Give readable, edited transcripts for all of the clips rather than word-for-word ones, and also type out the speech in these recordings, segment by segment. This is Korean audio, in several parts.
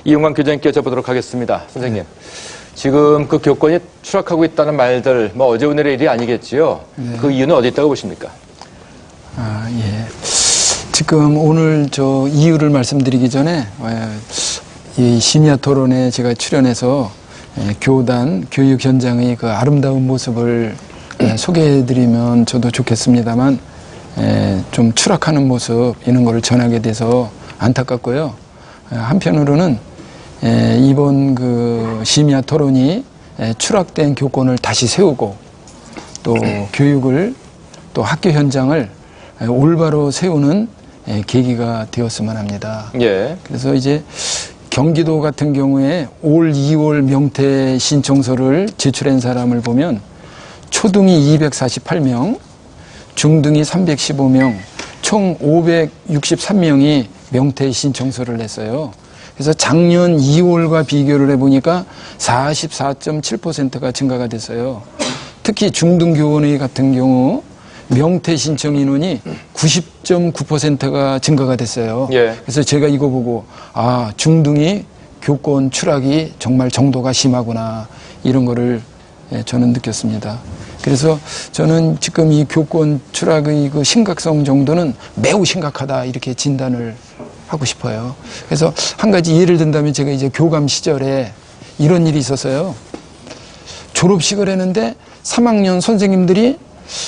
이용관 교장님께 여쭤보도록 하겠습니다. 선생님, 지금 그 교권이 추락하고 있다는 말들, 뭐 어제 오늘의 일이 아니겠지요? 네. 그 이유는 어디 있다고 보십니까? 예. 지금 오늘 저 이유를 말씀드리기 전에 이 심야 토론에 제가 출연해서 교단, 교육 현장의 그 아름다운 모습을 소개해드리면 저도 좋겠습니다만 좀 추락하는 모습 이런 거를 전하게 돼서 안타깝고요. 한편으로는 이번 그 심야 토론이 추락된 교권을 다시 세우고 또 교육을 또 학교 현장을 올바로 세우는 계기가 되었으면 합니다. 예. 그래서 이제 경기도 같은 경우에 올 2월 명퇴 신청서를 제출한 사람을 보면 초등이 248명, 중등이 315명, 총 563명이 명퇴 신청서를 냈어요. 그래서 작년 2월과 비교를 해보니까 44.7%가 증가가 됐어요. 특히 중등교원회 같은 경우 명퇴 신청 인원이 90.9%가 증가가 됐어요. 예. 그래서 제가 이거 보고 중등이 교권 추락이 정말 정도가 심하구나 이런 거를 저는 느꼈습니다. 그래서 저는 지금 이 교권 추락의 그 심각성 정도는 매우 심각하다 이렇게 진단을 하고 싶어요. 그래서 한 가지 예를 든다면 제가 이제 교감 시절에 이런 일이 있었어요. 졸업식을 했는데 3학년 선생님들이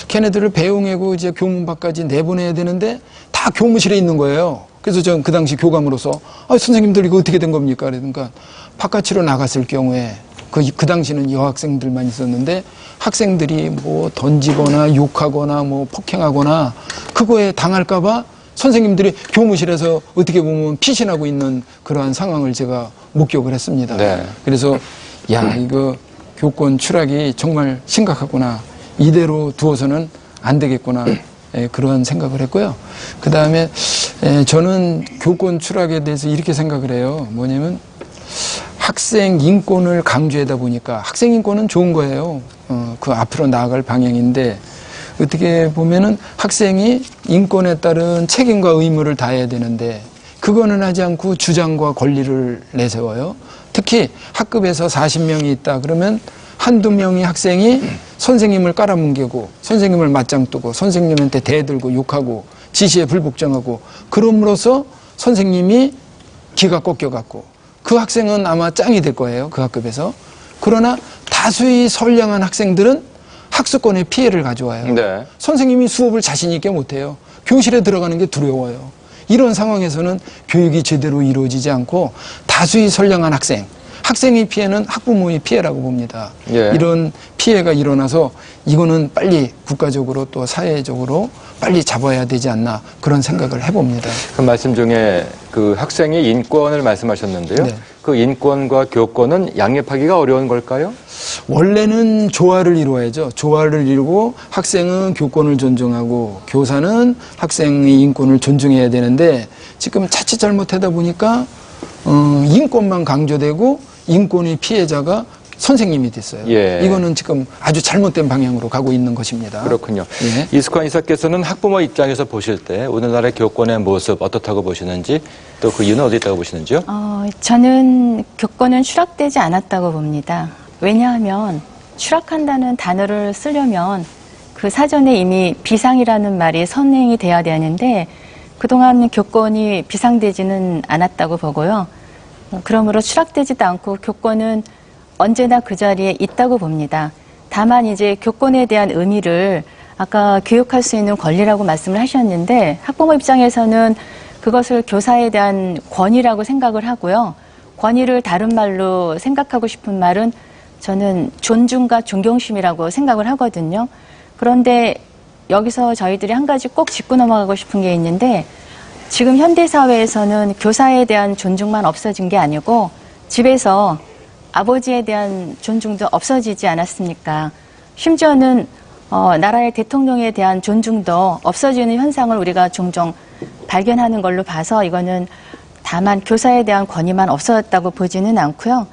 걔네들을 배웅하고 이제 교문 밖까지 내보내야 되는데 다 교무실에 있는 거예요. 그래서 전 그 당시 교감으로서 선생님들 이거 어떻게 된 겁니까? 그러니까 바깥으로 나갔을 경우에 그 당시는 여학생들만 있었는데 학생들이 뭐 던지거나 욕하거나 뭐 폭행하거나 그거에 당할까봐 선생님들이 교무실에서 어떻게 보면 피신하고 있는 그러한 상황을 제가 목격을 했습니다. 네. 그래서 이거 교권 추락이 정말 심각하구나. 이대로 두어서는 안 되겠구나. 그러한 생각을 했고요. 그 다음에 저는 교권 추락에 대해서 이렇게 생각을 해요. 뭐냐면 학생 인권을 강조하다 보니까 학생 인권은 좋은 거예요. 그 앞으로 나아갈 방향인데 어떻게 보면은 학생이 인권에 따른 책임과 의무를 다해야 되는데 그거는 하지 않고 주장과 권리를 내세워요. 특히 학급에서 40명이 있다 그러면 한두 명의 학생이 선생님을 깔아뭉개고 선생님을 맞짱 뜨고 선생님한테 대들고 욕하고 지시에 불복종하고 그럼으로써 선생님이 기가 꺾여갖고 그 학생은 아마 짱이 될 거예요. 그 학급에서. 그러나 다수의 선량한 학생들은 학습권의 피해를 가져와요. 네. 선생님이 수업을 자신 있게 못해요. 교실에 들어가는 게 두려워요. 이런 상황에서는 교육이 제대로 이루어지지 않고 다수의 선량한 학생의 피해는 학부모의 피해라고 봅니다. 예. 이런 피해가 일어나서 이거는 빨리 국가적으로 또 사회적으로 빨리 잡아야 되지 않나 그런 생각을 해봅니다. 그 말씀 중에 그 학생의 인권을 말씀하셨는데요. 네. 그 인권과 교권은 양립하기가 어려운 걸까요? 원래는 조화를 이루어야죠. 조화를 이루고 학생은 교권을 존중하고 교사는 학생의 인권을 존중해야 되는데 지금 자칫 잘못하다 보니까 인권만 강조되고 인권의 피해자가 선생님이 됐어요. 예. 이거는 지금 아주 잘못된 방향으로 가고 있는 것입니다. 그렇군요. 예. 이숙환 이사께서는 학부모 입장에서 보실 때 오늘날의 교권의 모습 어떻다고 보시는지 또 그 이유는 어디 있다고 보시는지요? 저는 교권은 추락되지 않았다고 봅니다. 왜냐하면 추락한다는 단어를 쓰려면 그 사전에 이미 비상이라는 말이 선행이 돼야 되는데 그동안 교권이 비상되지는 않았다고 보고요. 그러므로 추락되지도 않고 교권은 언제나 그 자리에 있다고 봅니다. 다만 이제 교권에 대한 의미를 아까 교육할 수 있는 권리라고 말씀을 하셨는데 학부모 입장에서는 그것을 교사에 대한 권위라고 생각을 하고요. 권위를 다른 말로 생각하고 싶은 말은 저는 존중과 존경심이라고 생각을 하거든요. 그런데 여기서 저희들이 한 가지 꼭 짚고 넘어가고 싶은 게 있는데 지금 현대사회에서는 교사에 대한 존중만 없어진 게 아니고 집에서 아버지에 대한 존중도 없어지지 않았습니까? 심지어는 나라의 대통령에 대한 존중도 없어지는 현상을 우리가 종종 발견하는 걸로 봐서 이거는 다만 교사에 대한 권위만 없어졌다고 보지는 않고요.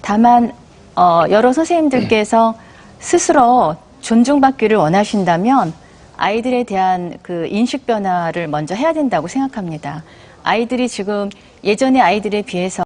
다만 여러 선생님들께서 스스로 존중받기를 원하신다면 아이들에 대한 그 인식 변화를 먼저 해야 된다고 생각합니다. 아이들이 지금 예전의 아이들에 비해서